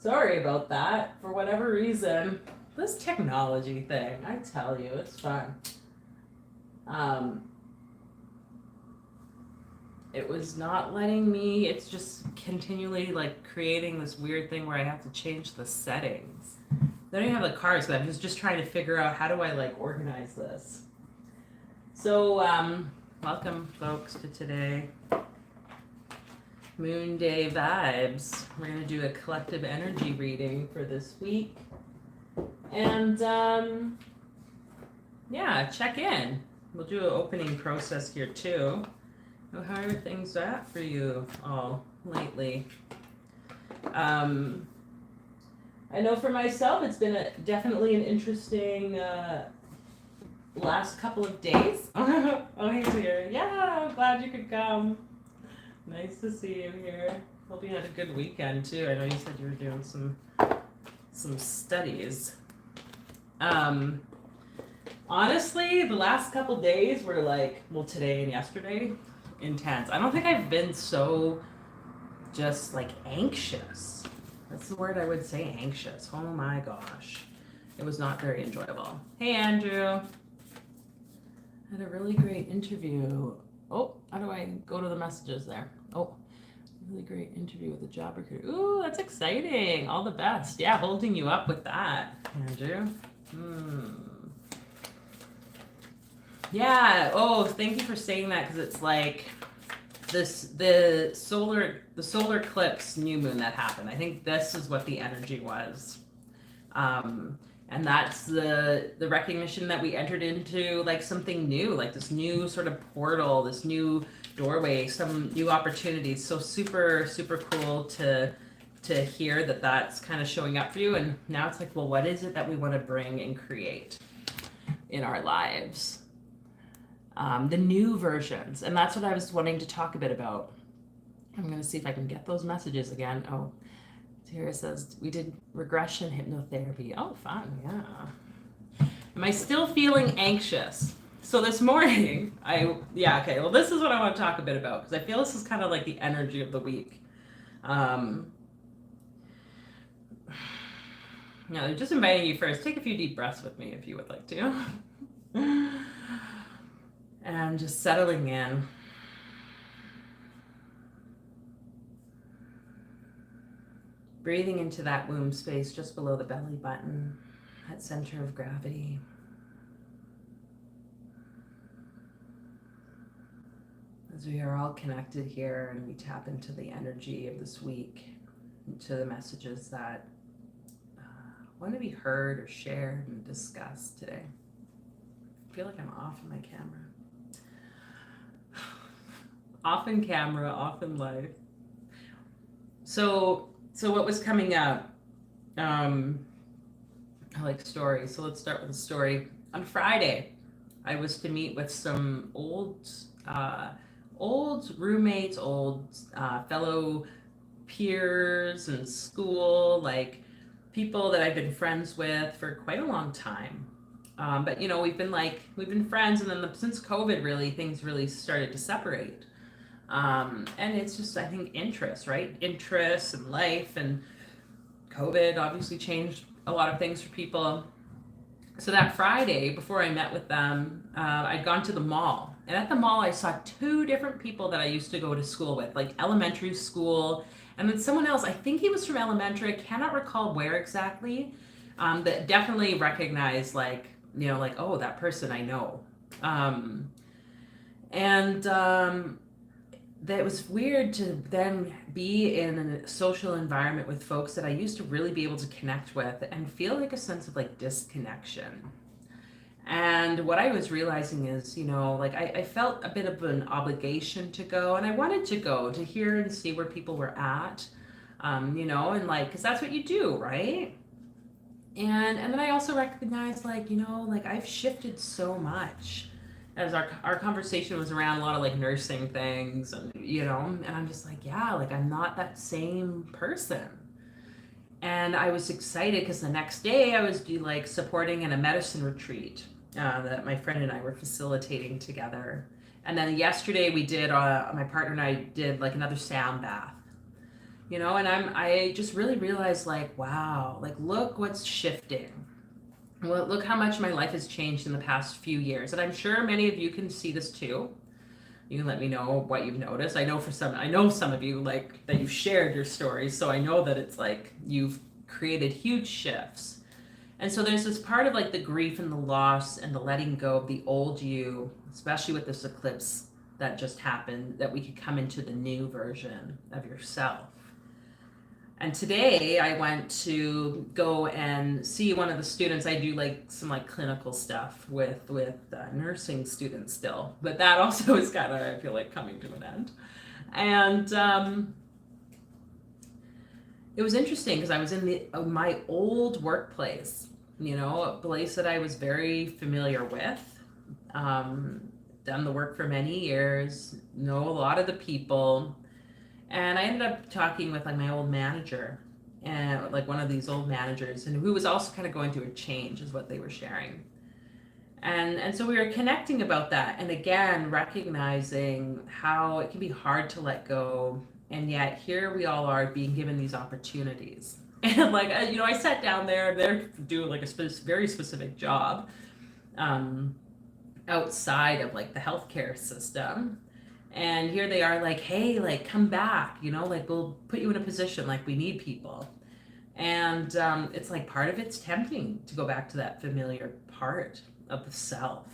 Sorry about that. For whatever reason, this technology thing, I tell you, it's fun. Um, it was not letting me, it's just continually like creating this weird thing where I have to change the settings. I don't even have the cards, but I'm just trying to figure out how do I like organize this. So, welcome folks to today. Moonday Vibez. We're going to do a collective energy reading for this week. And, yeah, check in. We'll do an opening process here too. So how are things at for you all lately? I know for myself it's been definitely an interesting last couple of days. Oh, he's here. Yeah, I'm glad you could come. Nice to see you here. Hope you had a good weekend too. I know you said you were doing some studies. Honestly, the last couple days were like, well, today and yesterday, intense. I don't think I've been so just like anxious. That's the word I would say, anxious. Oh my gosh. It was not very enjoyable. Hey, Andrew. I had a really great interview. Oh, how do I go to the messages there? Oh, really great interview with a job recruiter. Ooh, that's exciting. All the best. Yeah, holding you up with that, Andrew. Yeah. Oh, thank you for saying that, because it's like the solar eclipse new moon that happened. I think this is what the energy was. And that's the recognition that we entered into like something new, like this new sort of portal, this new doorway, some new opportunities. So super, super cool to hear that that's kind of showing up for you. And now it's like, well, what is it that we want to bring and create in our lives? The new versions. And that's what I was wanting to talk a bit about. I'm going to see if I can get those messages again. Oh, here it says, we did regression hypnotherapy. Oh, fun, yeah. Am I still feeling anxious? So this morning, okay, well, this is what I want to talk a bit about, because I feel this is kind of like the energy of the week. Yeah, just inviting you first. Take a few deep breaths with me if you would like to. And just settling in. Breathing into that womb space just below the belly button, that center of gravity. As we are all connected here and we tap into the energy of this week, into the messages that want to be heard or shared and discussed today. I feel like I'm off in my camera. Off in camera, off in life. So what was coming up? I like stories. So let's start with a story. On Friday, I was to meet with some old roommates, fellow peers in school, like people that I've been friends with for quite a long time. But you know, we've been friends, and then since COVID, really things really started to separate. And it's just, I think, interests, right? Interests and life, and COVID obviously changed a lot of things for people. So that Friday, before I met with them, I'd gone to the mall. And at the mall, I saw two different people that I used to go to school with, like elementary school, and then someone else, I think he was from elementary, I cannot recall where exactly, that definitely recognized, like, you know, like, oh, that person I know. That was weird to then be in a social environment with folks that I used to really be able to connect with and feel like a sense of like disconnection. And what I was realizing is, you know, like I felt a bit of an obligation to go, and I wanted to go to hear and see where people were at, you know, and like, because that's what you do, right? And then I also recognized, like, you know, like I've shifted so much. As our conversation was around a lot of like nursing things, and you know, and I'm just like, yeah, like I'm not that same person. And I was excited because the next day I was like supporting in a medicine retreat that my friend and I were facilitating together. And then yesterday we did, my partner and I did like another sound bath. And I just really realized, like, wow, like, look what's shifting. Well, look how much my life has changed in the past few years. And I'm sure many of you can see this too. You can let me know what you've noticed. I know some of you, like, that you've shared your stories, so I know that it's like you've created huge shifts. And so there's this part of like the grief and the loss and the letting go of the old you, especially with this eclipse that just happened, that we could come into the new version of yourself. And today I went to go and see one of the students. I do like some like clinical stuff with nursing students still, but that also is kind of, I feel like, coming to an end. And it was interesting because I was in my old workplace, a place that I was very familiar with. Done the work for many years, know a lot of the people. And I ended up talking with like my old manager, and like one of these old managers, and who was also kind of going through a change, is what they were sharing. And so we were connecting about that, and again recognizing how it can be hard to let go, and yet here we all are being given these opportunities. And like, I sat down there, they're doing like a very specific job outside of like the healthcare system. And here they are like, hey, like, come back, like, we'll put you in a position, like, we need people. And it's like part of it's tempting to go back to that familiar part of the self.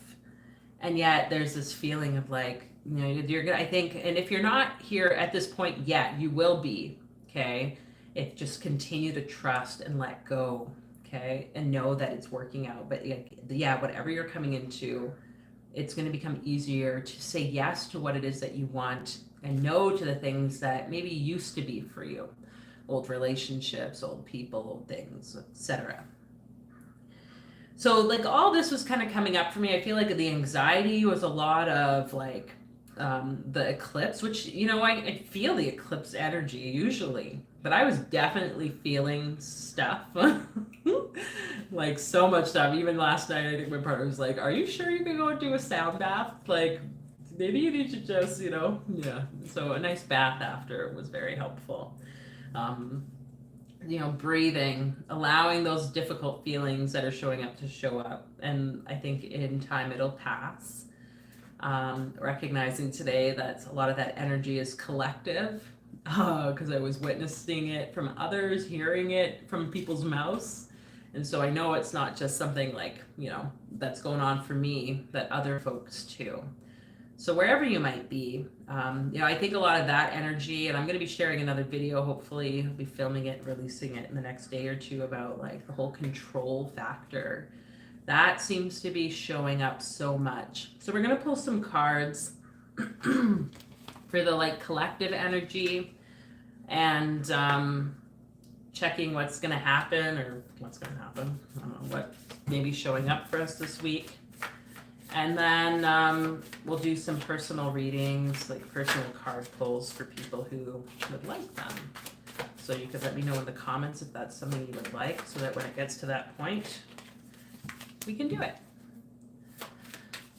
And yet there's this feeling of like, you're gonna, I think, and if you're not here at this point yet, you will be, okay? If just continue to trust and let go, okay? And know that it's working out. But yeah, whatever you're coming into, it's going to become easier to say yes to what it is that you want and no to the things that maybe used to be for you. Old relationships, old people, old things, etc. So like all this was kind of coming up for me. I feel like the anxiety was a lot of like the eclipse, which, I feel the eclipse energy usually, but I was definitely feeling stuff. Like so much stuff. Even last night, I think my partner was like, are you sure you can go and do a sound bath? Like, maybe you need to just, yeah. So a nice bath after was very helpful. Breathing, allowing those difficult feelings that are showing up to show up. And I think in time it'll pass. Recognizing today that a lot of that energy is collective, because I was witnessing it from others, hearing it from people's mouths. And so I know it's not just something like, that's going on for me, but other folks too. So wherever you might be, I think a lot of that energy, and I'm going to be sharing another video, hopefully I'll be filming it, releasing it in the next day or two, about like the whole control factor. That seems to be showing up so much. So we're going to pull some cards for the like collective energy, and checking what's going to happen, or what's going to happen. I don't know what maybe showing up for us this week. And then we'll do some personal readings, like personal card pulls for people who would like them. So you could let me know in the comments if that's something you would like, so that when it gets to that point, we can do it.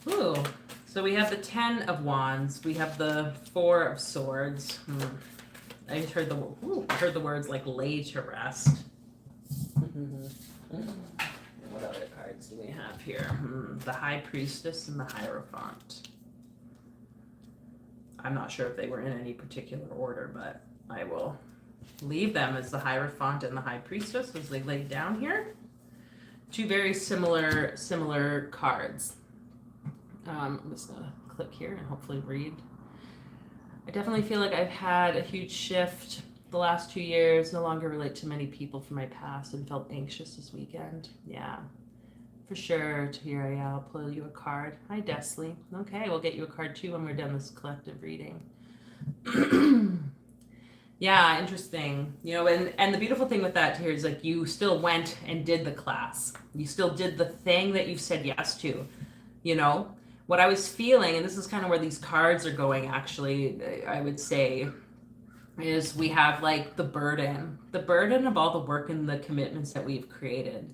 Ooh, so we have the 10 of Wands. We have the 4 of Swords. I just heard the words like lay to rest. What other cards do we have here? The High Priestess and the Hierophant. I'm not sure if they were in any particular order, but I will leave them as the Hierophant and the High Priestess as they lay down here. Two very similar cards. I'm just gonna click here and hopefully read. I definitely feel like I've had a huge shift the last 2 years. No longer relate to many people from my past and felt anxious this weekend. Yeah, for sure. Here, yeah, I'll pull you a card. Hi, Desley. Okay, we'll get you a card too when we're done this collective reading. Yeah, interesting. And the beautiful thing with that here is like you still went and did the class. You still did the thing that you said yes to. What I was feeling, and this is kind of where these cards are going actually, I would say, is we have like the burden of all the work and the commitments that we've created.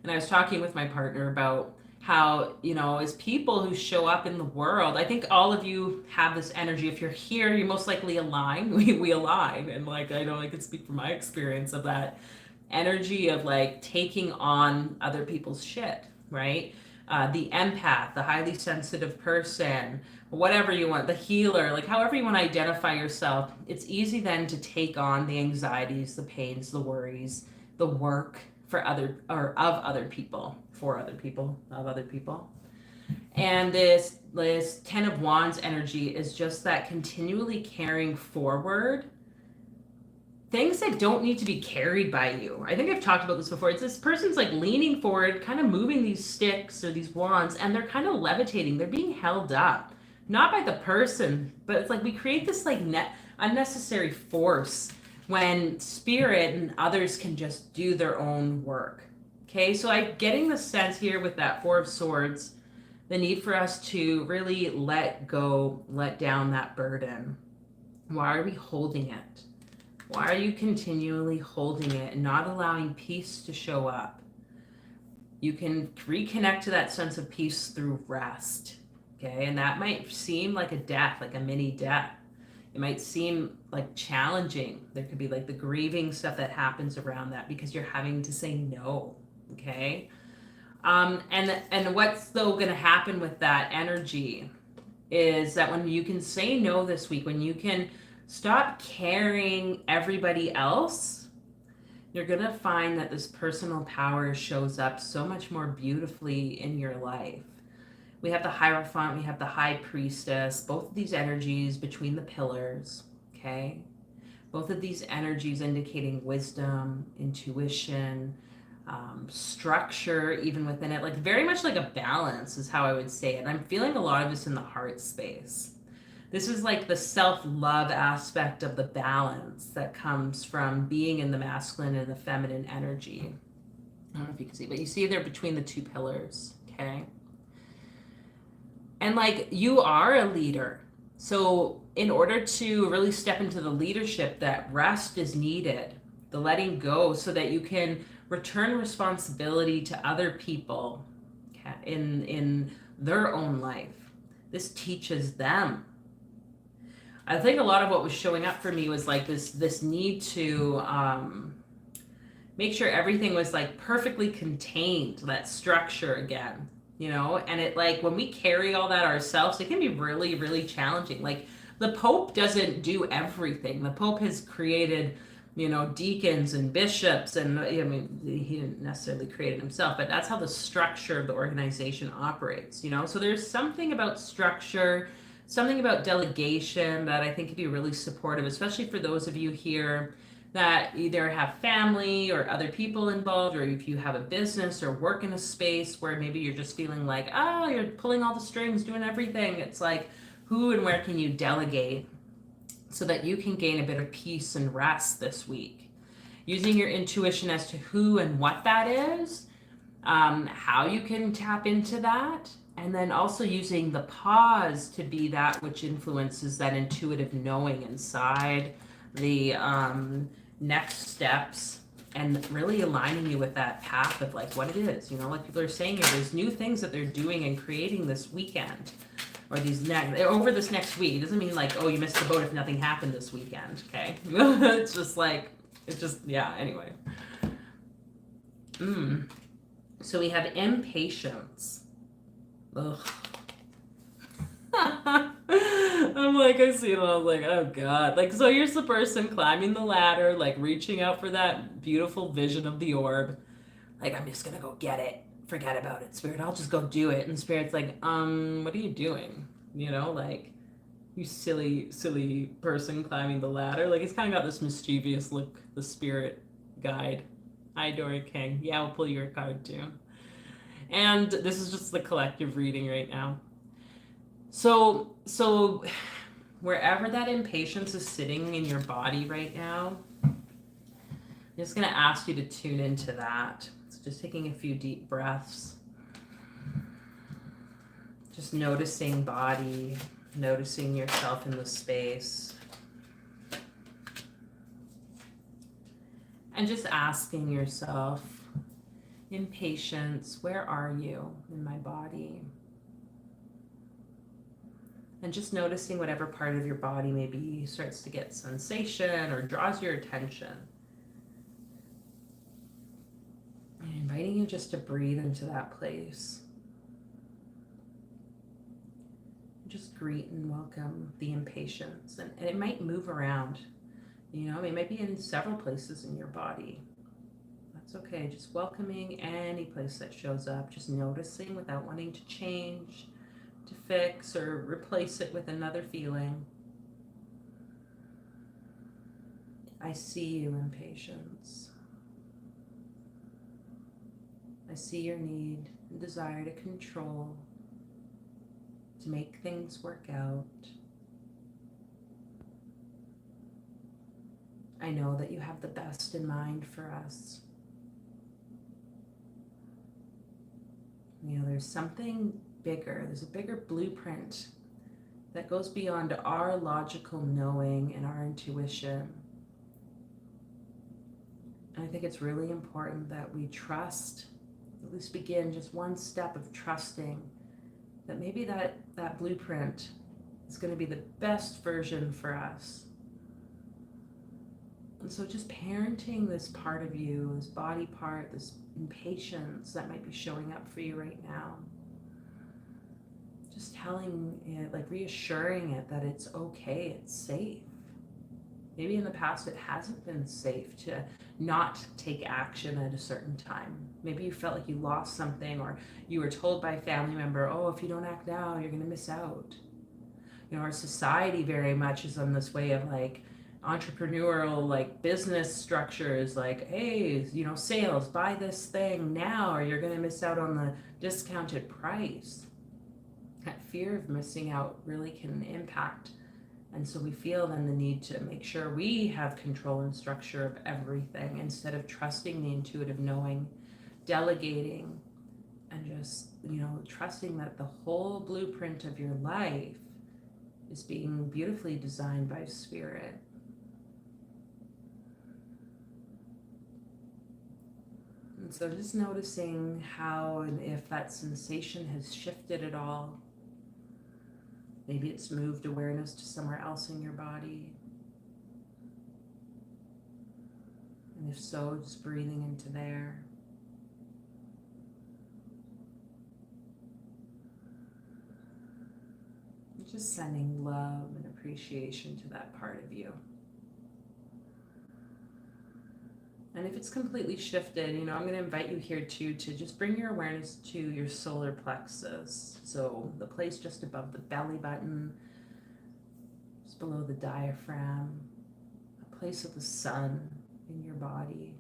And I was talking with my partner about how, you know, as people who show up in the world, I think all of you have this energy. If you're here, you're most likely aligned. We align. And like, I know I can speak from my experience of that energy of like taking on other people's shit, right? The empath, the highly sensitive person, whatever you want, the healer, like however you want to identify yourself, it's easy then to take on the anxieties, the pains, the worries, the work for other or of other people, for other people, of other people. And this 10 of Wands energy is just that continually carrying forward things that don't need to be carried by you. I think I've talked about this before. It's this person's like leaning forward, kind of moving these sticks or these wands, and they're kind of levitating. They're being held up, not by the person, but it's like we create this like unnecessary force when spirit and others can just do their own work. Okay, so I'm getting the sense here with that Four of Swords, the need for us to really let go, let down that burden. Why are we holding it? Why are you continually holding it and not allowing peace to show up? You can reconnect to that sense of peace through rest, okay? And that might seem like a death, like a mini death. It might seem like challenging. There could be like the grieving stuff that happens around that because you're having to say no, okay? And what's though going to happen with that energy is that when you can say no this week, when you can stop carrying everybody else, you're going to find that this personal power shows up so much more beautifully in your life. We have the Hierophant, we have the High Priestess, both of these energies between the pillars, okay? Both of these energies indicating wisdom, intuition, structure even within it, like very much like a balance is how I would say it. And I'm feeling a lot of this in the heart space. This is like the self-love aspect of the balance that comes from being in the masculine and the feminine energy. I don't know if you can see, but you see they're between the two pillars, okay? And like you are a leader. So in order to really step into the leadership, that rest is needed, the letting go, so that you can return responsibility to other people in their own life. This teaches them. I think a lot of what was showing up for me was like this need to make sure everything was like perfectly contained, that structure again, you know? And it like when we carry all that ourselves, it can be really, really challenging. Like the Pope doesn't do everything. The Pope has created, you know, deacons and bishops, and I mean, he didn't necessarily create it himself, but that's how the structure of the organization operates, you know? So there's something about structure, something about delegation that I think could be really supportive, especially for those of you here that either have family or other people involved, or if you have a business or work in a space where maybe you're just feeling like, oh, you're pulling all the strings, doing everything. It's like, who and where can you delegate so that you can gain a bit of peace and rest this week? Using your intuition as to who and what that is, how you can tap into that, and then also using the pause to be that which influences that intuitive knowing inside, the next steps, and really aligning you with that path of like what it is, you know, like people are saying here, there's new things that they're doing and creating this weekend or over this next week. It doesn't mean like, oh, you missed the boat if nothing happened this weekend, okay? It's just like, yeah, anyway. So we have impatience. Ugh. I'm like, I see it, and I was like, oh god. Like, so here's the person climbing the ladder, like reaching out for that beautiful vision of the orb. Like, I'm just gonna go get it. Forget about it, Spirit. I'll just go do it. And Spirit's like, what are you doing? You know, like, you silly, silly person climbing the ladder. Like, he's kind of got this mischievous look, the Spirit guide. Hi, Dory King. Yeah, I'll pull your card too. And this is just the collective reading right now. So wherever that impatience is sitting in your body right now, I'm just going to ask you to tune into that. So just taking a few deep breaths. Just noticing body, noticing yourself in the space. And just asking yourself, impatience. Where are you in my body? And just noticing whatever part of your body maybe starts to get sensation or draws your attention. And inviting you just to breathe into that place. Just greet and welcome the impatience. And it might move around. You know, it might be in several places in your body. That's okay. Just welcoming any place that shows up. Just noticing without wanting to change, to fix, or replace it with another feeling. I see you, impatience. I see your need and desire to control, to make things work out. I know that you have the best in mind for us. You know, there's something bigger. There's a bigger blueprint that goes beyond our logical knowing and our intuition. And I think it's really important that we trust, at least begin just one step of trusting that maybe that blueprint is going to be the best version for us. And so just parenting this part of you, this body part, this impatience that might be showing up for you right now. Just telling it, like reassuring it that it's okay, it's safe. Maybe in the past it hasn't been safe to not take action at a certain time. Maybe you felt like you lost something, or you were told by a family member, oh, if you don't act now, you're gonna miss out. You know, our society very much is on this way of like entrepreneurial, like business structures, like, hey, you know, sales, buy this thing now, or you're gonna miss out on the discounted price. That fear of missing out really can impact. And so we feel then the need to make sure we have control and structure of everything instead of trusting the intuitive knowing, delegating, and just, you know, trusting that the whole blueprint of your life is being beautifully designed by Spirit. And so just noticing how and if that sensation has shifted at all. Maybe it's moved awareness to somewhere else in your body. And if so, just breathing into there. And just sending love and appreciation to that part of you. And if it's completely shifted, you know, I'm going to invite you here too to just bring your awareness to your solar plexus. So the place just above the belly button, just below the diaphragm, a place of the sun in your body.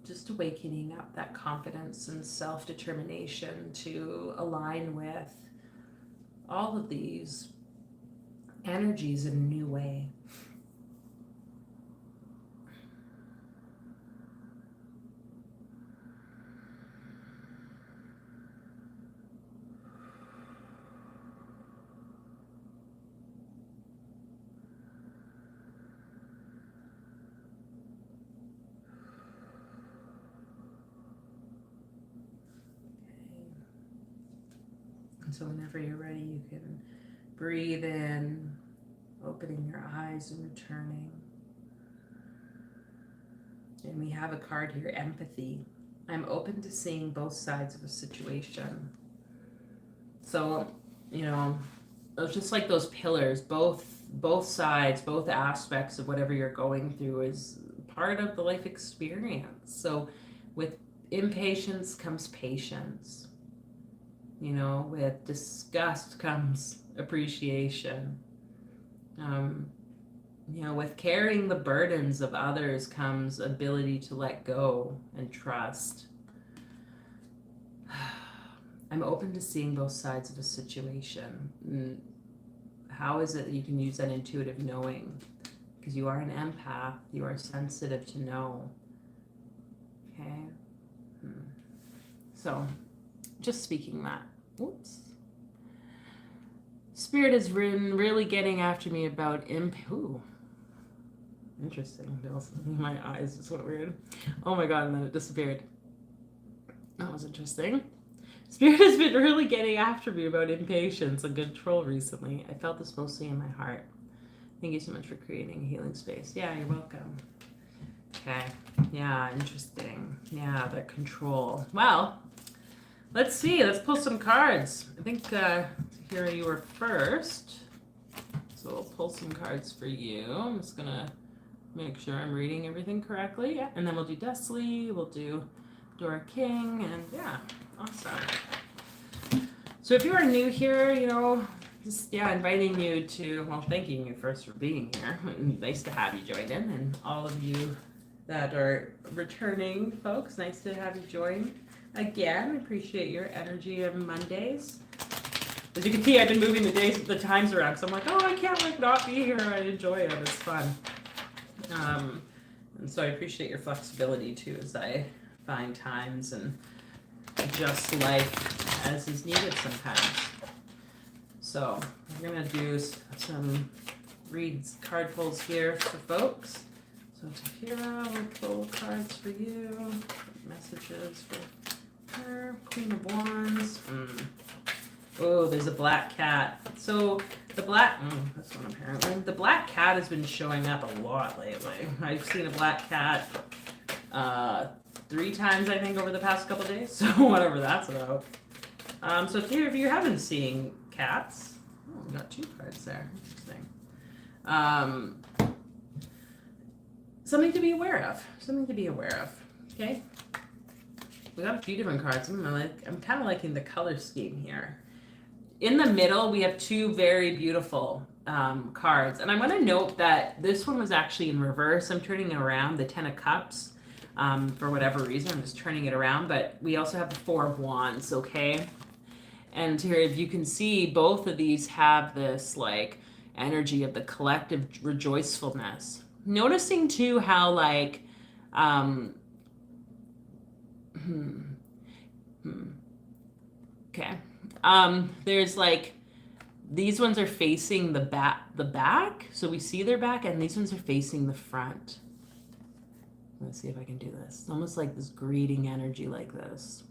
Just awakening up that confidence and self-determination to align with all of these energies in a new way. And so whenever you're ready, you can breathe in, opening your eyes and returning. And we have a card here, empathy. I'm open to seeing both sides of a situation. So, you know, it's just like those pillars, both sides, both aspects of whatever you're going through is part of the life experience. So with impatience comes patience. You know, with disgust comes appreciation. You know, with carrying the burdens of others comes ability to let go and trust. I'm open to seeing both sides of a situation. How is it that you can use that intuitive knowing? Because you are an empath, you are sensitive to know. Okay? So, just speaking that. Oops. Spirit has been really getting after me about Interesting. My eyes just went weird. Oh my god, and then it disappeared. That was interesting. Spirit has been really getting after me about impatience and control recently. I felt this mostly in my heart. Thank you so much for creating a healing space. Yeah, you're welcome. Okay. Yeah, interesting. Yeah, the control. Well, let's see. Let's pull some cards. I think here you were first. So we'll pull some cards for you. I'm just going to make sure I'm reading everything correctly. Yeah. And then we'll do Destiny. We'll do Dora King. And yeah, awesome. So if you are new here, you know, just, yeah, inviting you to, well, thanking you first for being here. Nice to have you join in. And all of you that are returning folks, nice to have you join again. Appreciate your energy on Mondays. As you can see, I've been moving the times around, so I'm like, oh, I can't like not be here. I enjoy it. It's fun. And so I appreciate your flexibility too, as I find times and adjust life as is needed sometimes. So we're gonna do some card pulls here for folks. So Tahira will pull cards for you. Messages for her. Queen of Wands. Oh, there's a black cat. So the black, that's one apparently. The black cat has been showing up a lot lately. I've seen a black cat 3 times, I think, over the past couple days. So whatever that's about. So if you haven't seen cats, we got 2 cards there. Interesting. Something to be aware of. Something to be aware of. Okay. We got a few different cards. I'm kind of liking the color scheme here. In the middle, we have 2 very beautiful cards. And I want to note that this one was actually in reverse. I'm turning it around, the 10 of Cups. For whatever reason, I'm just turning it around. But we also have the 4 of Wands, okay? And here, if you can see, both of these have this, like, energy of the collective rejoicefulness. Noticing, too, how, like, okay. There's like, these ones are facing the back, so we see their back, and these ones are facing the front. Let's see if I can do this. It's almost like this greeting energy like this.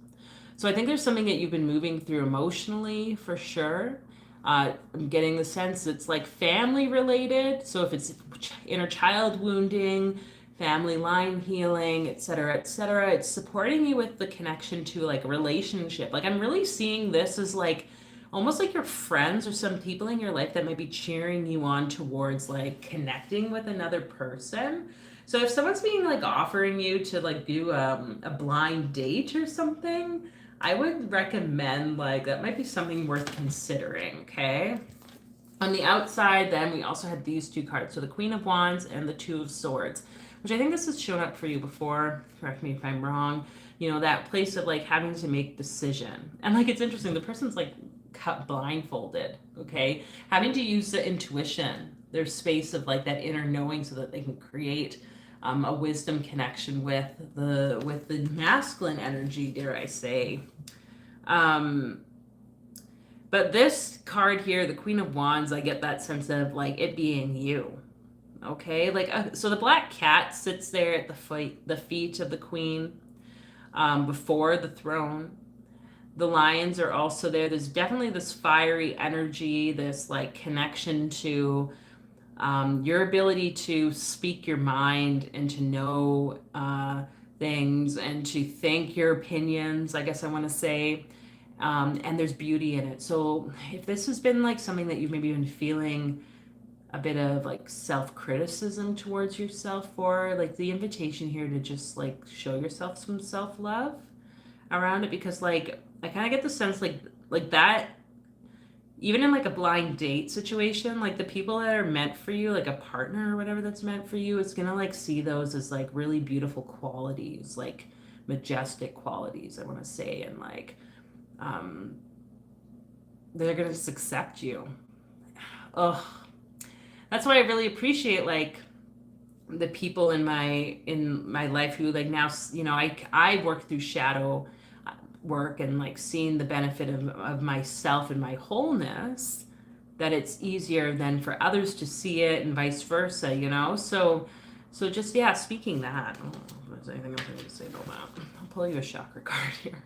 So I think there's something that you've been moving through emotionally for sure. I'm getting the sense it's like family related. So if it's inner child wounding, family line healing, etc., etc., it's supporting you with the connection to like a relationship. Like I'm really seeing this as like almost like your friends or some people in your life that might be cheering you on towards like connecting with another person. So if someone's being like offering you to like do a blind date or something, I would recommend like that might be something worth considering, okay? On the outside, then we also had these 2 cards. So the Queen of Wands and the 2 of Swords, which I think this has shown up for you before. Correct me if I'm wrong. You know, that place of like having to make decision. And like, it's interesting. The person's like blindfolded, okay? Having to use the intuition, their space of like that inner knowing so that they can create a wisdom connection with the masculine energy, dare I say. But this card here, the Queen of Wands, I get that sense of like it being you. Okay, like so the black cat sits there at the feet of the queen, before the throne. The lions are also there. There's definitely this fiery energy, this like connection to your ability to speak your mind and to know things and to think your opinions, I guess I want to say. And there's beauty in it. So if this has been like something that you've maybe been feeling a bit of like self-criticism towards yourself for, like the invitation here to just like show yourself some self-love around it, because like I kind of get the sense like that even in like a blind date situation, like the people that are meant for you, like a partner or whatever that's meant for you, it's gonna like see those as like really beautiful qualities, like majestic qualities, I want to say, and like they're gonna just accept you. Oh, that's why I really appreciate like the people in my life who like now, you know, I work through shadow work and like seeing the benefit of myself and my wholeness, that it's easier than for others to see it and vice versa, you know? So So just, yeah, speaking that, I don't know if there's anything else I need to say about that. I'll pull you a chakra card here.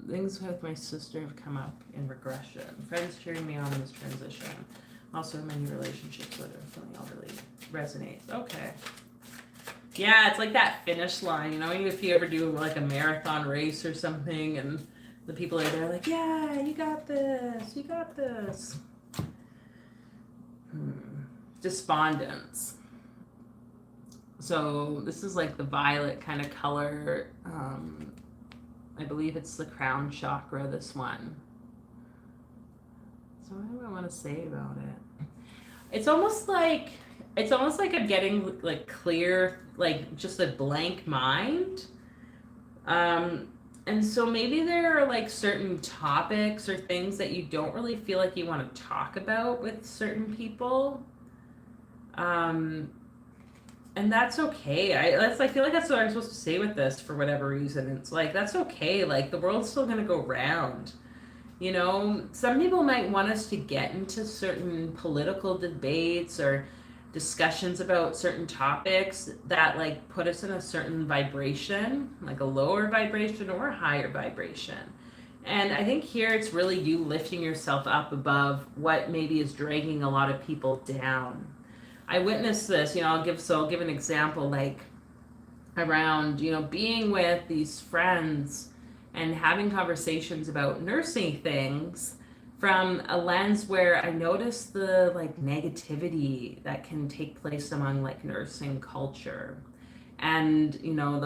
Things with my sister have come up in regression. Friends cheering me on in this transition. Also, many relationships that are feeling all really resonates. Okay. Yeah, it's like that finish line, you know, if you ever do like a marathon race or something and the people are there like, yeah, you got this, you got this. Despondence. So this is like the violet kind of color. I believe it's the crown chakra, this one. So what do I want to say about it? It's almost like I'm getting like clear, like just a blank mind. And so maybe there are like certain topics or things that you don't really feel like you want to talk about with certain people. And that's okay. I feel like that's what I'm supposed to say with this for whatever reason. It's like, that's okay. Like, the world's still going to go round. You know, some people might want us to get into certain political debates or discussions about certain topics that like put us in a certain vibration, like a lower vibration or a higher vibration. And I think here it's really you lifting yourself up above what maybe is dragging a lot of people down. I witnessed this, you know, I'll give an example, like around, you know, being with these friends and having conversations about nursing things from a lens where I noticed the like negativity that can take place among like nursing culture. And, you know,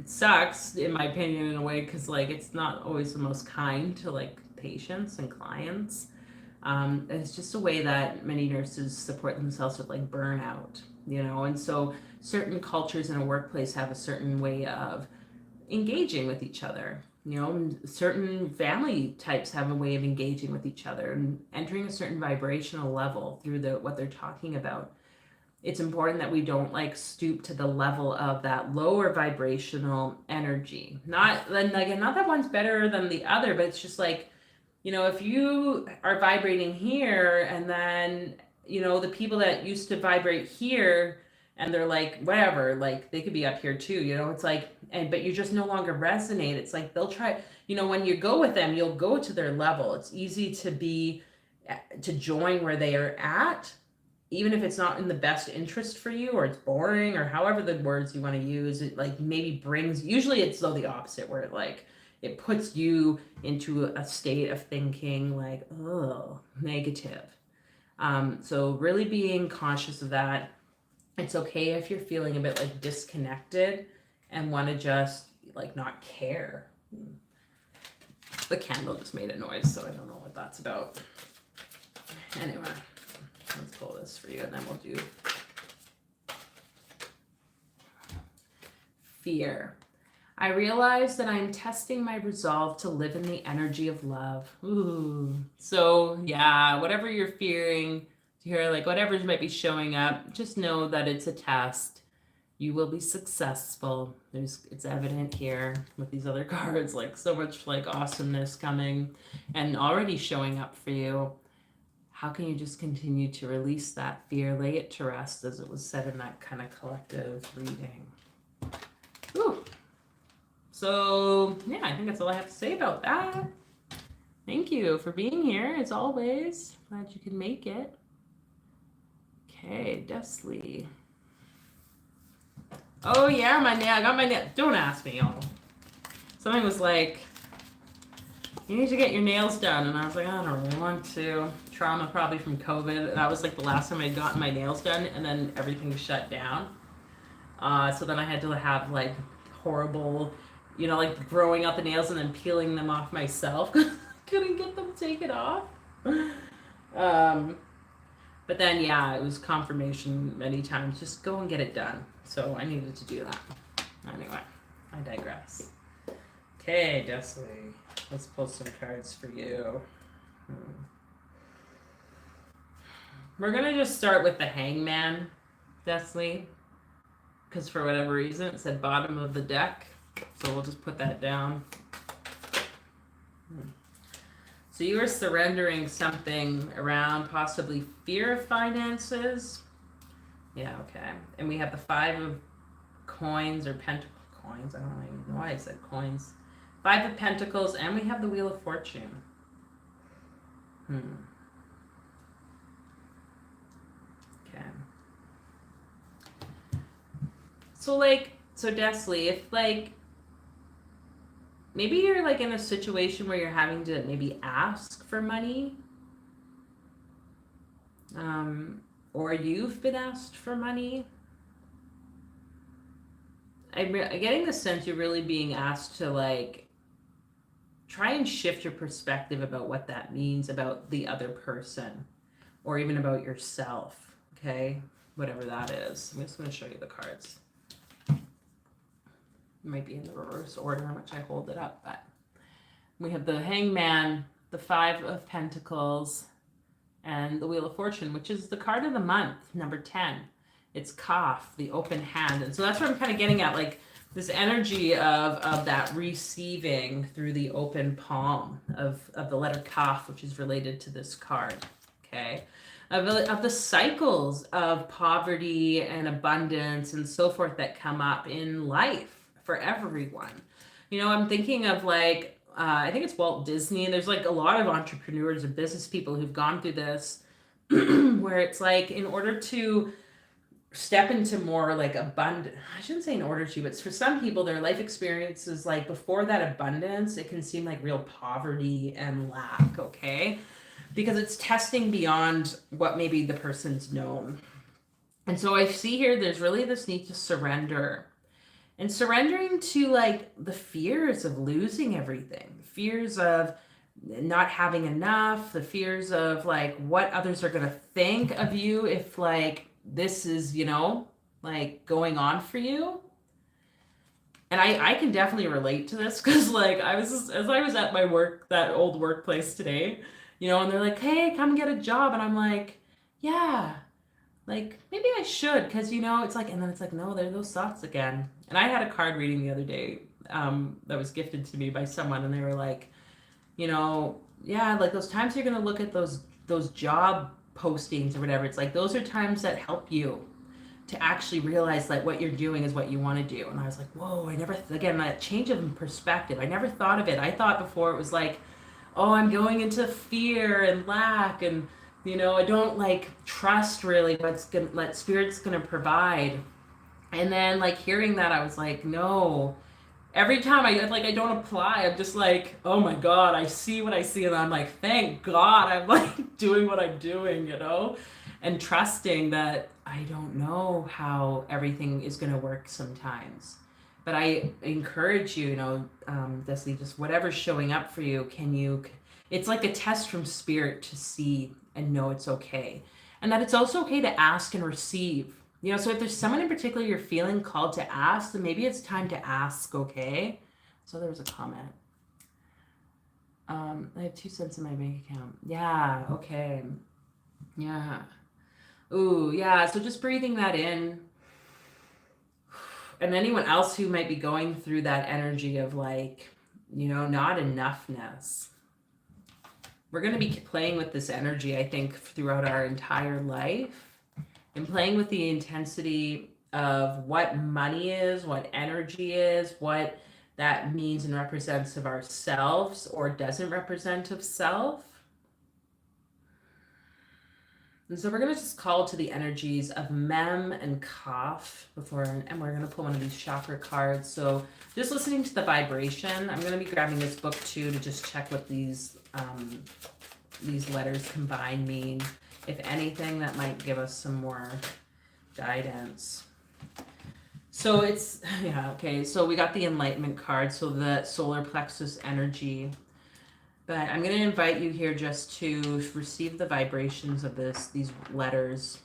it sucks in my opinion in a way because like it's not always the most kind to like patients and clients. It's just a way that many nurses support themselves with like burnout, you know, and so certain cultures in a workplace have a certain way of engaging with each other. You know, certain family types have a way of engaging with each other and entering a certain vibrational level through what they're talking about. It's important that we don't like stoop to the level of that lower vibrational energy. Not that one's better than the other, but it's just like, you know, if you are vibrating here and then, you know, the people that used to vibrate here and they're like, whatever, like they could be up here too, you know, it's like, but you just no longer resonate. It's like they'll try, you know, when you go with them, you'll go to their level. It's easy to join where they are at, even if it's not in the best interest for you or it's boring or however the words you want to use. It like maybe usually it's though the opposite where it puts you into a state of thinking like, oh, negative. So really being conscious of that. It's okay if you're feeling a bit like disconnected and want to just like not care. The candle just made a noise, so I don't know what that's about. Anyway, let's pull this for you and then we'll do fear. I realize that I'm testing my resolve to live in the energy of love. Ooh. So yeah, whatever you're fearing to hear, like whatever might be showing up, just know that it's a test. You will be successful. It's evident here with these other cards, like so much like awesomeness coming and already showing up for you. How can you just continue to release that fear, lay it to rest, as it was said in that kind of collective reading. Ooh. So, yeah, I think that's all I have to say about that. Thank you for being here, as always. Glad you could make it. Okay, Desley. Oh, yeah, I got my nail. Don't ask me, y'all. Something was like, you need to get your nails done. And I was like, I don't really want to. Trauma probably from COVID. That was like the last time I'd gotten my nails done, and then everything shut down. So then I had to have like horrible, you know, like growing out the nails and then peeling them off myself. Couldn't get them taken off. But then, yeah, it was confirmation many times. Just go and get it done. So I needed to do that. Anyway, I digress. Okay, Desley. Let's pull some cards for you. We're going to just start with the Hangman, Desley. Because for whatever reason, it said bottom of the deck. So we'll just put that down. So you are surrendering something around possibly fear of finances, Yeah, okay. And we have the 5 of coins or pentacle coins. I don't even know why I said coins. 5 of pentacles, and we have the Wheel of Fortune. Okay. So Desley, if maybe you're in a situation where you're having to maybe ask for money, or you've been asked for money. I'm getting the sense you're really being asked to try and shift your perspective about what that means about the other person, or even about yourself. Okay, whatever that is. I'm just going to show you the cards. It might be in the reverse order in which I hold it up, but we have the Hangman, the 5 of Pentacles, and the Wheel of Fortune, which is the card of the month, number 10. It's Kaf, the open hand. And so that's what I'm kind of getting at, this energy of that receiving through the open palm of the letter Kaf, which is related to this card. Okay. Of the cycles of poverty and abundance and so forth that come up in life for everyone. I'm thinking of I think it's Walt Disney, and there's a lot of entrepreneurs and business people who've gone through this where it's in order to step into more abundant, I shouldn't say in order to, but for some people their life experiences before that abundance, it can seem like real poverty and lack. Okay, because it's testing beyond what maybe the person's known. And so I see here there's really this need to surrender, and surrendering to the fears of losing everything, fears of not having enough, the fears of what others are going to think of you if this is going on for you. And I can definitely relate to this, because as I was at my work, that old workplace today, and they're like, hey, come get a job, and I'm like, yeah, maybe I should, because it's and then it's no, there are those thoughts again. And I had a card reading the other day that was gifted to me by someone, and they were like, yeah, those times you're gonna look at those job postings or whatever, it's those are times that help you to actually realize what you're doing is what you want to do. And I was like, whoa, I never again, that change of perspective, I never thought of it. I thought before it was oh, I'm going into fear and lack, and I don't trust really what spirit's gonna provide. And then hearing that, I was like, no. Every time I don't apply, I'm just oh my God, I see what I see, and I'm thank God I'm doing what I'm doing, and trusting that I don't know how everything is going to work sometimes. But I encourage you, Desi, just whatever's showing up for you, it's like a test from spirit to see and know it's okay. And that it's also okay to ask and receive. So if there's someone in particular you're feeling called to ask, then maybe it's time to ask, okay? So there was a comment. I have 2 cents in my bank account. Yeah, okay. Yeah. Ooh, yeah. So just breathing that in. And anyone else who might be going through that energy of not enoughness. We're going to be playing with this energy, I think, throughout our entire life. And playing with the intensity of what money is, what energy is, what that means and represents of ourselves or doesn't represent of self. And so we're going to just call to the energies of Mem and Kaf and we're going to pull one of these chakra cards. So just listening to the vibration, I'm going to be grabbing this book too to just check what these letters combined mean. If anything, that might give us some more guidance. So it's, yeah, okay. So we got the Enlightenment card, so the solar plexus energy. But I'm going to invite you here just to receive the vibrations of these letters.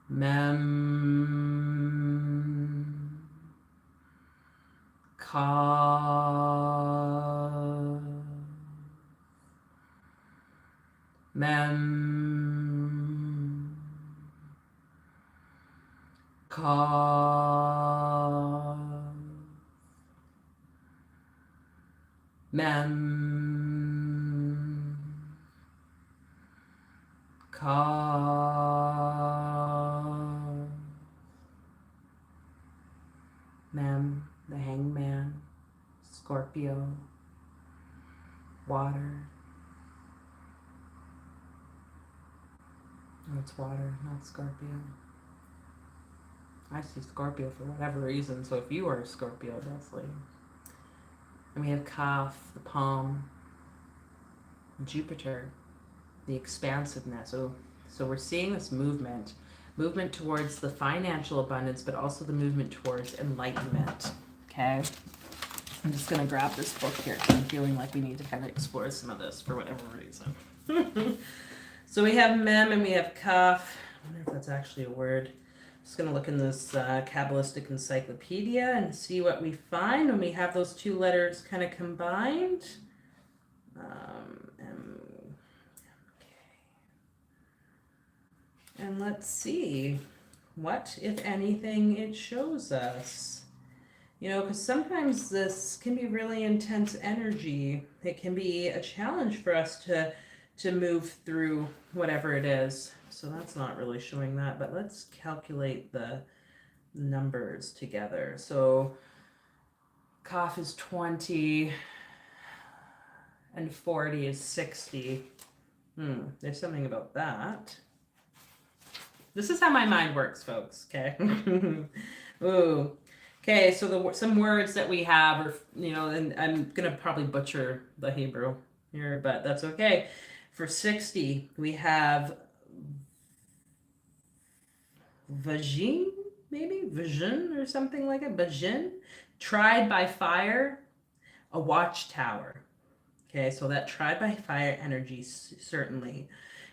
Mem, Ka, Mem, Ka, Mem, Ka. Mem, the hangman, Scorpio, water. Oh, it's water, not Scorpio. I see Scorpio for whatever reason, so if you are a Scorpio, definitely. And we have Kaf, the palm, Jupiter, the expansiveness. So we're seeing this movement towards the financial abundance, but also the movement towards enlightenment. Okay. I'm just going to grab this book here because I'm feeling like we need to kind of explore some of this for whatever reason. So we have Mem and we have Kaf. I wonder if that's actually a word. I'm just going to look in this Kabbalistic encyclopedia and see what we find when we have those two letters kind of combined. And let's see what, if anything, it shows us. You know, because sometimes this can be really intense energy. It can be a challenge for us to move through whatever it is. So that's not really showing that, but let's calculate the numbers together. So Kaf is 20 and 40 is 60. There's something about that. This is how my mind works, folks, okay? Ooh. Okay, so some words that we have are, you know, and I'm going to probably butcher the Hebrew here, but that's okay. For 60, we have vagin, maybe? Vagin or something like it. Vagin. Tried by fire, a watchtower. Okay, so that tried by fire energy, certainly.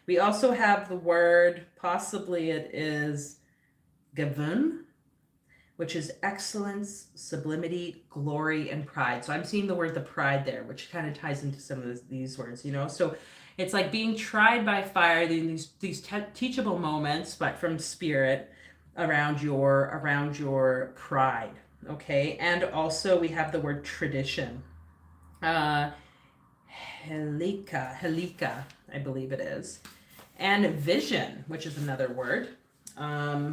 We also have the word, possibly it is gavun, which is excellence, sublimity, glory, and pride. So I'm seeing the word the pride there, which kind of ties into some of these words, you know? So it's like being tried by fire, these teachable moments, but from spirit around your pride, okay? And also we have the word tradition. Helika, I believe it is. And vision, which is another word. Mekaza,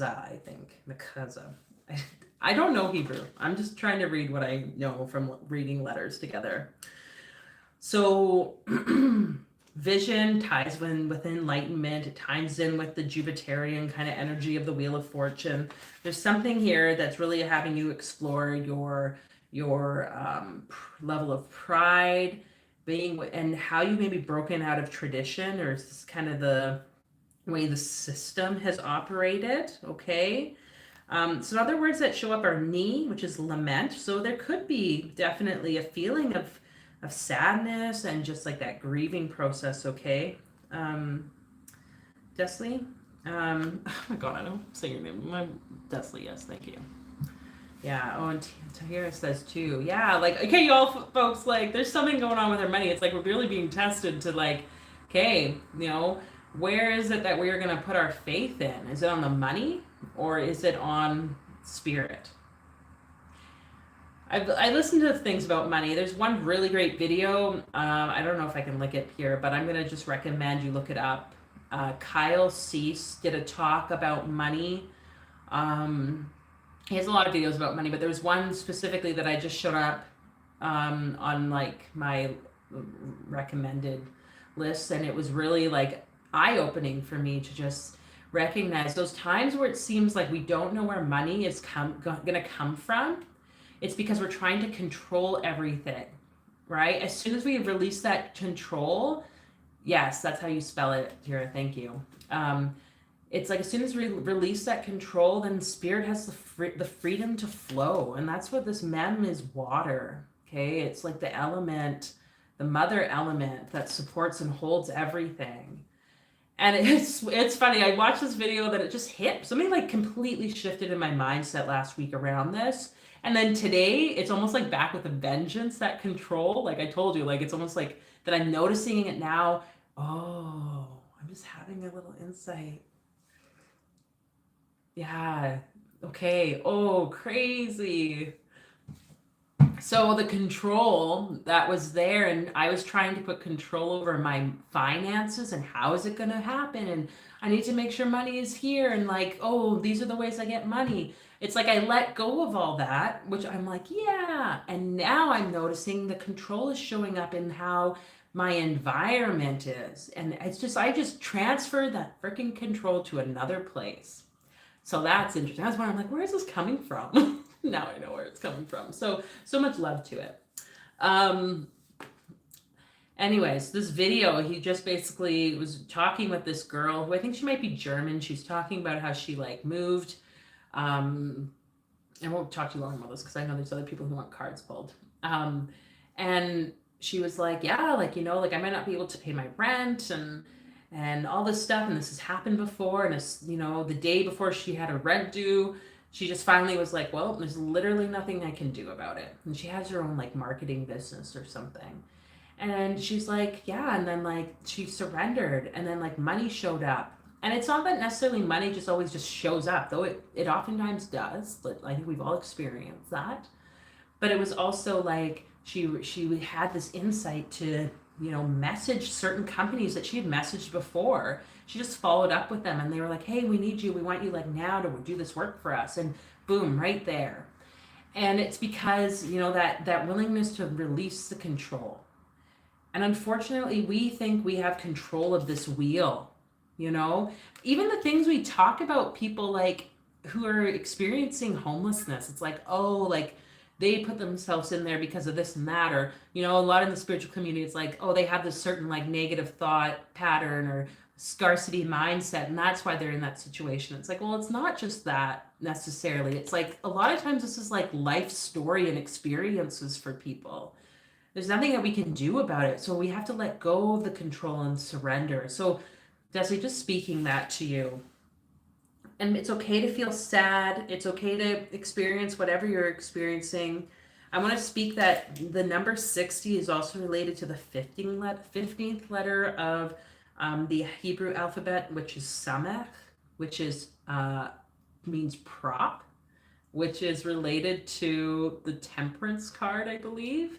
I think. Mekaza. I don't know Hebrew. I'm just trying to read what I know from reading letters together. So vision ties with enlightenment. It ties in with the Jupiterian kind of energy of the Wheel of Fortune. There's something here that's really having you explore your level of pride, and how you may be broken out of tradition, or is this kind of the way the system has operated, okay? So other words that show up are ni, which is lament. So there could be definitely a feeling of sadness and just like that grieving process, okay? Desley? Oh my God, I don't say your name. Desley, yes, thank you. Yeah, oh, and Tahira says too. Yeah, like, okay, y'all folks, like, there's something going on with our money. It's like we're really being tested to, like, okay, you know, where is it that we're going to put our faith in? Is it on the money or is it on spirit? I listened to things about money. There's one really great video. I don't know if I can link it here, but I'm going to just recommend you look it up. Kyle Cease did a talk about money. He has a lot of videos about money, but there was one specifically that I just showed up on like my recommended list, and it was really like eye-opening for me to just recognize those times where it seems like we don't know where money is going to come from. It's because we're trying to control everything, right? As soon as we release that control, yes, that's how you spell it, Tira, thank you. It's like as soon as we release that control, then spirit has the freedom to flow. And that's what this mem is, water, okay? It's like the element, the mother element that supports and holds everything. And it's funny, I watched this video that it just hit. Something like completely shifted in my mindset last week around this. And then today, it's almost like back with a vengeance, that control. Like I told you, like it's almost like that I'm noticing it now. Oh, I'm just having a little insight. Yeah. Okay. Oh, crazy. So the control that was there, and I was trying to put control over my finances and how is it going to happen, and I need to make sure money is here, and like, oh, these are the ways I get money. It's like I let go of all that, which I'm like, yeah, and now I'm noticing the control is showing up in how my environment is, and it's just I just transferred that freaking control to another place. So that's interesting. That's why I'm like, where is this coming from? Now I know where it's coming from. So much love to it. Um, Anyways, this video, he just basically was talking with this girl who I think she might be German. She's talking about how she like moved. I won't talk too long about this because I know there's other people who want cards pulled. And she was like, yeah, like, you know, like I might not be able to pay my rent and all this stuff, and this has happened before, and it's, you know, the day before she had her rent due, she just finally was like, well, there's literally nothing I can do about it. And she has her own like marketing business or something. And she's like, yeah, and then like she surrendered, and then like money showed up. And it's not that necessarily money just always just shows up, though it oftentimes does. But I think we've all experienced that. But it was also like she had this insight to, you know, message certain companies that she had messaged before. She just followed up with them, and they were like, hey, we need you, we want you like now to do this work for us, and boom, right there. And it's because, you know, that willingness to release the control. And unfortunately, we think we have control of this wheel, you know? Even the things we talk about, people like who are experiencing homelessness, it's like, oh, like they put themselves in there because of this and that. Or, you know, a lot in the spiritual community, it's like, oh, they have this certain like negative thought pattern or scarcity mindset, and that's why they're in that situation. It's like, well, it's not just that necessarily. It's like a lot of times this is like life story and experiences for people. There's nothing that we can do about it. So we have to let go of the control and surrender. So, Desi, just speaking that to you. And it's okay to feel sad. It's okay to experience whatever you're experiencing. I want to speak that the number 60 is also related to the 15th letter of the Hebrew alphabet, which is Samech, which is means prop, which is related to the Temperance card, I believe.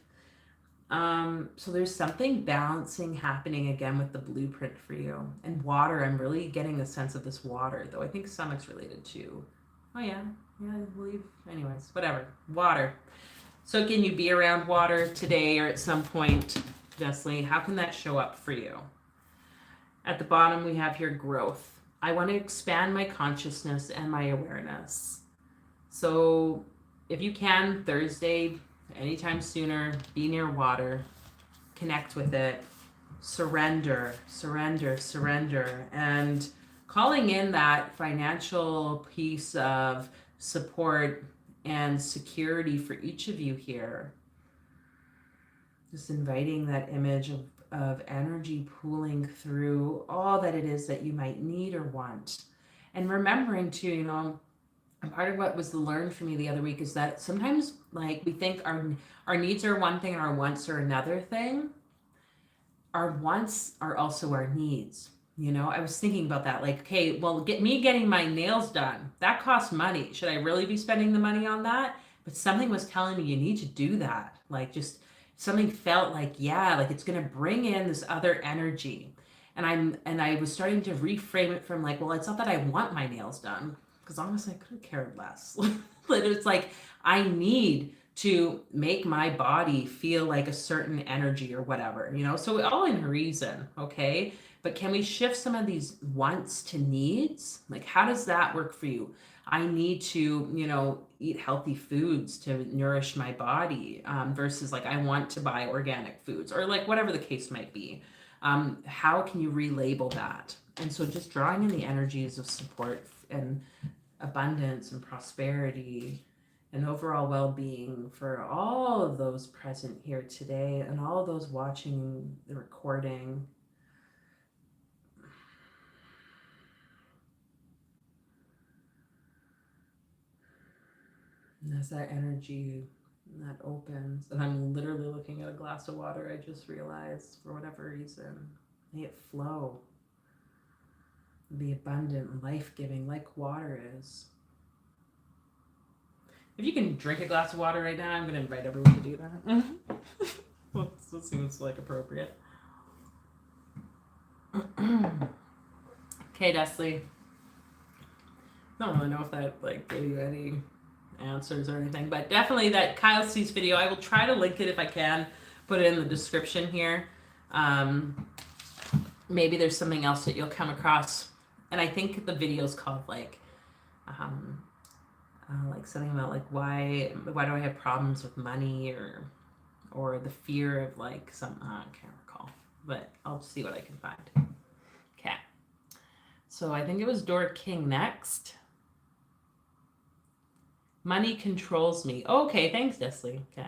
So there's something balancing happening again with the blueprint for you. And water, I'm really getting the sense of this water, though I think stomach's related to, oh yeah, I believe, anyways, whatever, water. So can you be around water today or at some point, Jessley? How can that show up for you? At the bottom, we have here growth. I want to expand my consciousness and my awareness. So if you can, Thursday, anytime sooner, be near water, connect with it, surrender, surrender, surrender, and calling in that financial piece of support and security for each of you here. Just inviting that image of energy pooling through all that it is that you might need or want. And remembering to, you know, and part of what was learned for me the other week is that sometimes like we think our needs are one thing and our wants are another thing. Our wants are also our needs. You know, I was thinking about that. Like, okay, well, getting my nails done, that costs money. Should I really be spending the money on that? But something was telling me you need to do that. Like, just something felt like, yeah, like it's gonna bring in this other energy. And I was starting to reframe it from like, well, it's not that I want my nails done, because honestly, I could have cared less. But it's like, I need to make my body feel like a certain energy or whatever, you know? So all in reason, okay? But can we shift some of these wants to needs? Like, how does that work for you? I need to, you know, eat healthy foods to nourish my body versus like, I want to buy organic foods or like whatever the case might be. How can you relabel that? And so just drawing in the energies of support and abundance and prosperity and overall well-being for all of those present here today and all of those watching the recording. And as that energy that opens, and I'm literally looking at a glass of water, I just realized for whatever reason, may it flow, be abundant, life-giving, like water is. If you can drink a glass of water right now, I'm going to invite everyone to do that. That seems like appropriate. Okay, Desley. I don't really know if that like gave you any answers or anything, but definitely that Kyle C's video. I will try to link it if I can. Put it in the description here. Maybe there's something else that you'll come across, and I think the video is called like something about like why do I have problems with money, or the fear of like some I can't recall, but I'll see what I can find. Okay, so I think it was Dora King next. Money controls me. Oh, okay, thanks, Desley. Okay.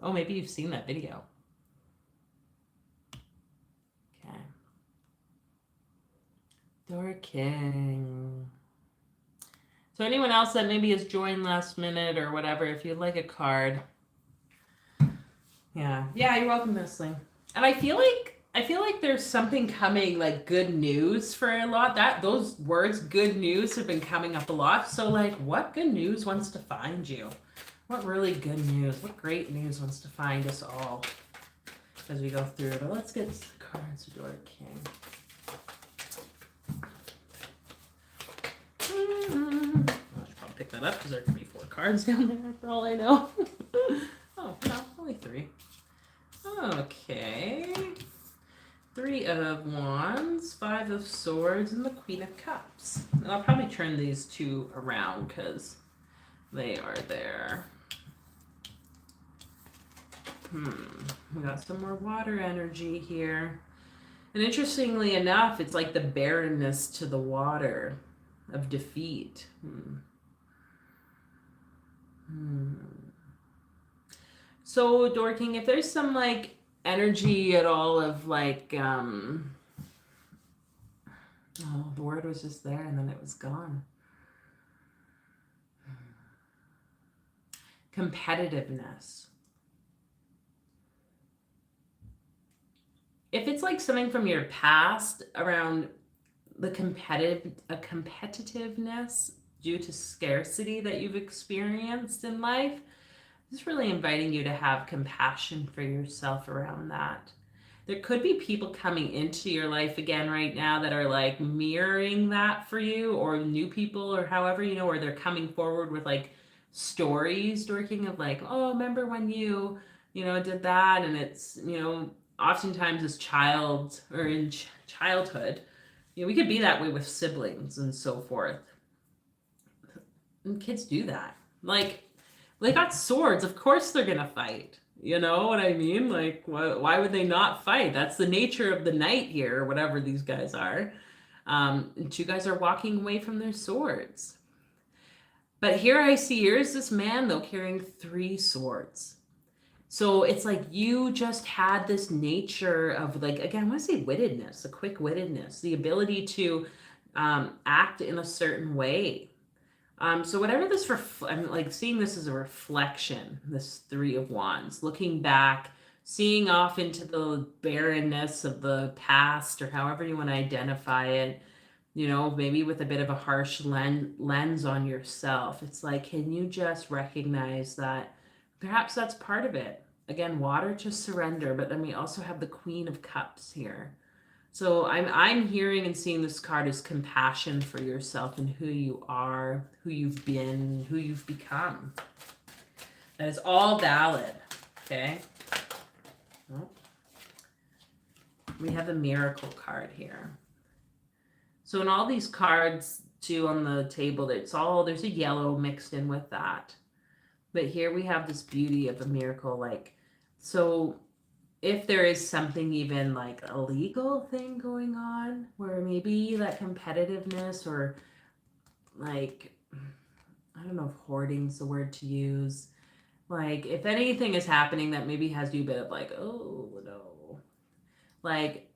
Oh, maybe you've seen that video. Okay. Dora King. So anyone else that maybe has joined last minute or whatever, if you'd like a card. Yeah, you're welcome, Desley. And I feel like there's something coming, like good news for a lot. Those words, good news, have been coming up a lot. So like, what good news wants to find you? What really good news? What great news wants to find us all as we go through? But let's get the cards of Dora King. I should probably pick that up because there could be 4 cards down there for all I know. Oh, no, only 3. Okay. 3 of Wands, 5 of Swords, and the Queen of Cups. And I'll probably turn these 2 around because they are there. We got some more water energy here. And interestingly enough, it's like the barrenness to the water of defeat. So, Dorking, if there's some like energy at all of like, the word was just there and then it was gone. Competitiveness. If it's like something from your past around the competitiveness due to scarcity that you've experienced in life, it's really inviting you to have compassion for yourself around that. There could be people coming into your life again right now that are like mirroring that for you, or new people, or however, or they're coming forward with like stories, Dorking, of like, oh, remember when you did that? And it's, oftentimes as child or in childhood, we could be that way with siblings and so forth. And kids do that. Like, they got swords. Of course they're going to fight. You know what I mean? Like, why would they not fight? That's the nature of the night here, or whatever these guys are. And 2 guys are walking away from their swords. But here's this man, though, carrying 3 swords. So it's like you just had this nature of, like, again, I want to say wittedness, a quick wittedness, the ability to act in a certain way. So whatever this, I'm like seeing this as a reflection, this 3 of Wands, looking back, seeing off into the barrenness of the past, or however you want to identify it, maybe with a bit of a harsh lens on yourself. It's like, can you just recognize that perhaps that's part of it? Again, water to surrender, but then we also have the Queen of Cups here. So I'm hearing and seeing this card as compassion for yourself and who you are, who you've been, who you've become. That is all valid, okay? Oh. We have a miracle card here. So in all these cards, too, on the table, there's a yellow mixed in with that. But here we have this beauty of a miracle, like, so if there is something even like a legal thing going on where maybe that competitiveness, or like, I don't know if hoarding's the word to use, like if anything is happening that maybe has you a bit of like, oh no, like,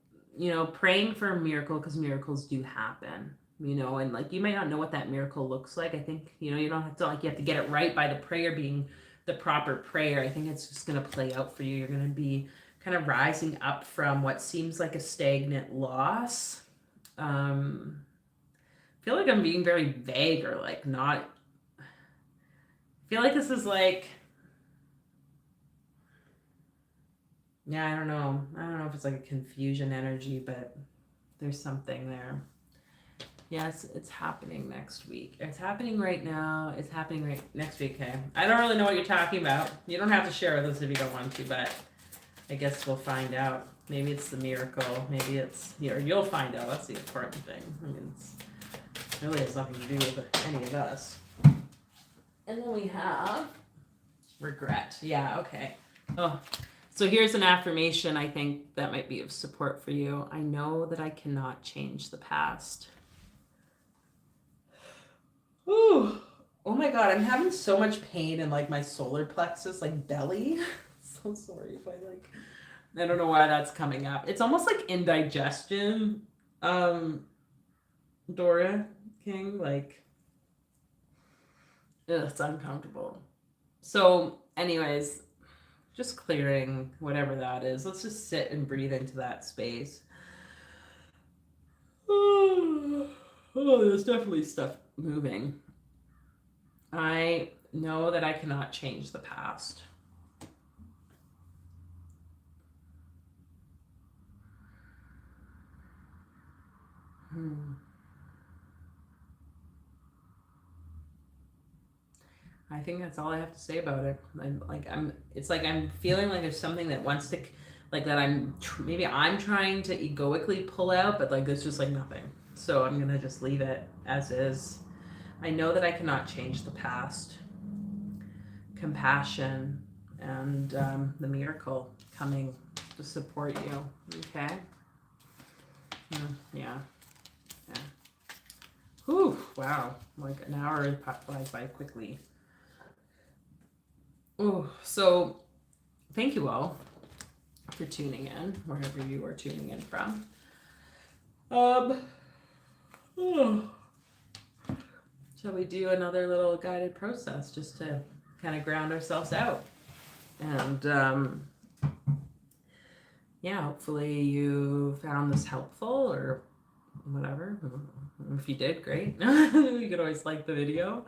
praying for a miracle, because miracles do happen, and like you might not know what that miracle looks like. I think, you don't have to, like, you have to get it right by the prayer being the proper prayer. I think it's just going to play out for you. You're going to be kind of rising up from what seems like a stagnant loss. I feel like I'm being very vague, or like not feel like this is like, yeah, I don't know. I don't know if it's like a confusion energy, but there's something there. Yes, it's happening next week. It's happening right now. It's happening right next week. Okay. I don't really know what you're talking about. You don't have to share with us if you don't want to, but I guess we'll find out. Maybe it's the miracle. Maybe it's, or you'll find out. That's the important thing. I mean, it really has nothing to do with any of us. And then we have regret. Yeah, okay. Oh, so here's an affirmation I think that might be of support for you. I know that I cannot change the past. Ooh. Oh my God, I'm having so much pain in like my solar plexus, like belly. So sorry if I don't know why that's coming up. It's almost like indigestion. Dora King, like, ugh, it's uncomfortable. So anyways, just clearing whatever that is. Let's just sit and breathe into that space. Oh, there's definitely stuff moving. I know that I cannot change the past. I think that's all I have to say about it. It's like I'm feeling like there's something that wants to, like that maybe I'm trying to egoically pull out, but like there's just like nothing. So I'm gonna just leave it as is. I know that I cannot change the past. Compassion and the miracle coming to support you. Okay. Yeah. Whew, wow. Like an hour flies by quickly. Oh, so thank you all for tuning in, wherever you are tuning in from. Shall we do another little guided process just to kind of ground ourselves out? And yeah, hopefully you found this helpful or whatever. If you did, great. You could always like the video.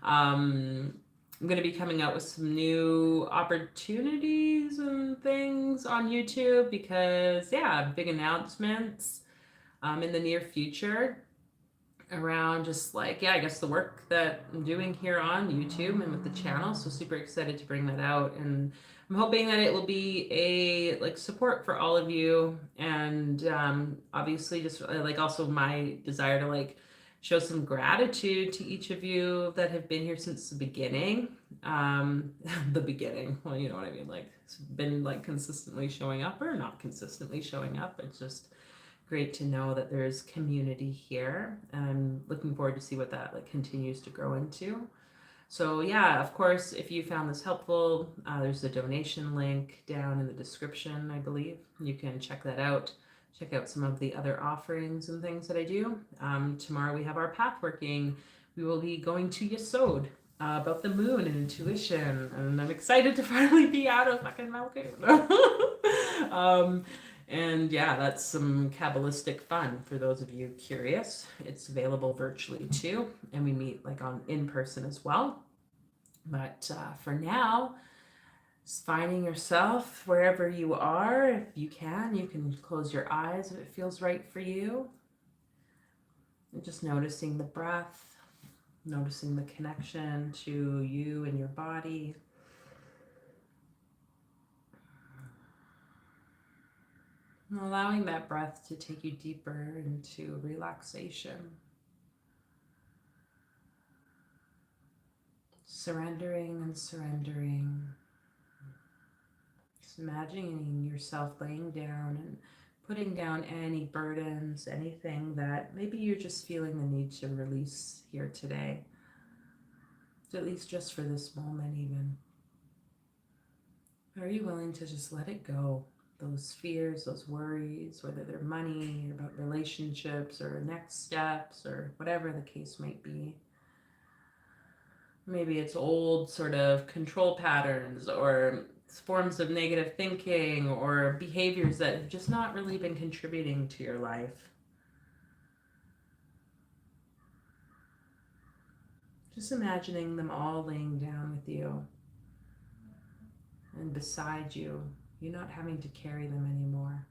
I'm going to be coming out with some new opportunities and things on YouTube because, yeah, big announcements in the near future around just like, yeah, I guess the work that I'm doing here on YouTube and with the channel. So super excited to bring that out. And I'm hoping that it will be a like support for all of you. And obviously just like also my desire to like show some gratitude to each of you that have been here since the beginning. The beginning, well, you know what I mean? Like it's been like consistently showing up or not consistently showing up. It's just great to know that there's community here, and I'm looking forward to see what that like continues to grow into. So yeah, of course, if you found this helpful, there's a donation link down in the description, I believe. You can check that out. Check out some of the other offerings and things that I do. Tomorrow we have our path working. We will be going to Yesod about the moon and intuition, and I'm excited to finally be out of fucking Malku. And yeah, that's some Qabalistic fun for those of you curious. It's available virtually too, and we meet like in person as well. But for now, just finding yourself wherever you are. If you can close your eyes if it feels right for you. And just noticing the breath, noticing the connection to you and your body. And allowing that breath to take you deeper into relaxation. Surrendering and surrendering. Just imagining yourself laying down and putting down any burdens, anything that maybe you're just feeling the need to release here today. At least just for this moment even. Are you willing to just let it go? Those fears, those worries, whether they're money, about relationships, or next steps, or whatever the case might be. Maybe it's old sort of control patterns, or forms of negative thinking, or behaviors that have just not really been contributing to your life. Just imagining them all laying down with you and beside you. You're not having to carry them anymore.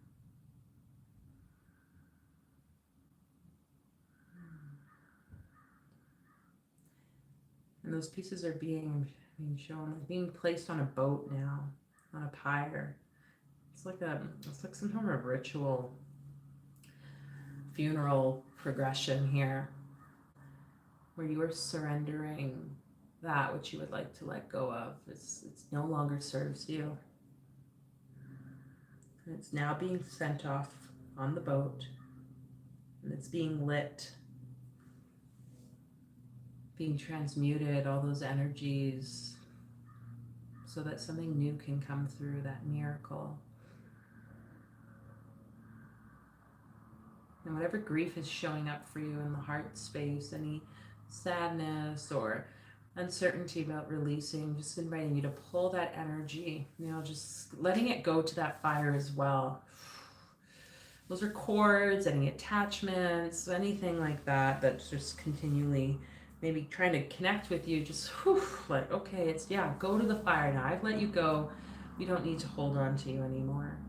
And those pieces are being shown, like being placed on a boat now, on a pyre. It's like some form of ritual, funeral progression here, where you are surrendering that which you would like to let go of. It's no longer serves you. And it's now being sent off on the boat, and it's being lit, being transmuted, all those energies, so that something new can come through, that miracle. And whatever grief is showing up for you in the heart space, any sadness or uncertainty about releasing, just inviting you to pull that energy, just letting it go to that fire as well. Those are cords, any attachments, anything like that that's just continually maybe trying to connect with you, just like, okay, go to the fire now. I've let you go. We don't need to hold on to you anymore.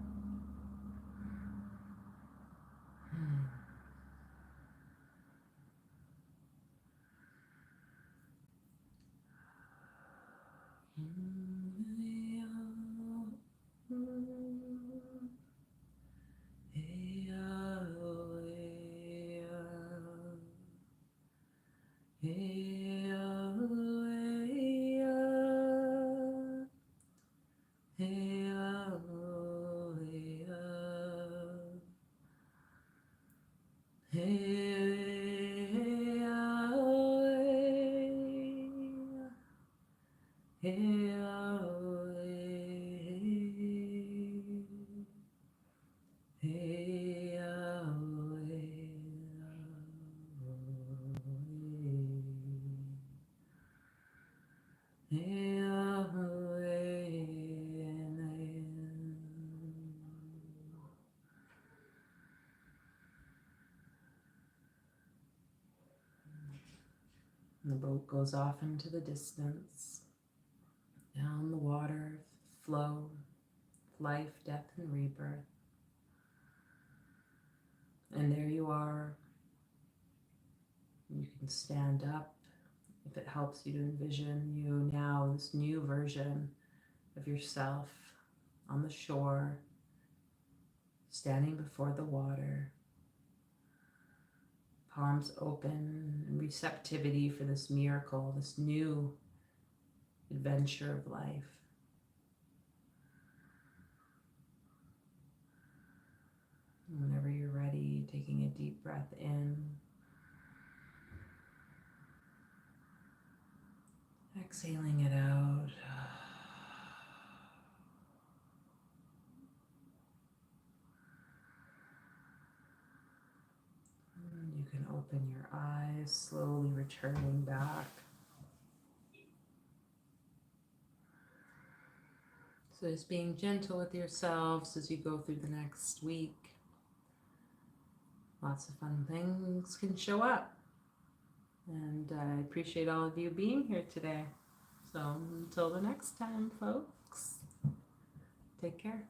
And the boat goes off into the distance, down the water, flow, life, death, and rebirth. And there you are. You can stand up if it helps you to envision you now, this new version of yourself on the shore, standing before the water, palms open in receptivity for this miracle, this new adventure of life. Whenever you're ready, taking a deep breath in. Exhaling it out. And you can open your eyes, slowly returning back. So just being gentle with yourselves as you go through the next week. Lots of fun things can show up. And I appreciate all of you being here today. So until the next time, folks, take care.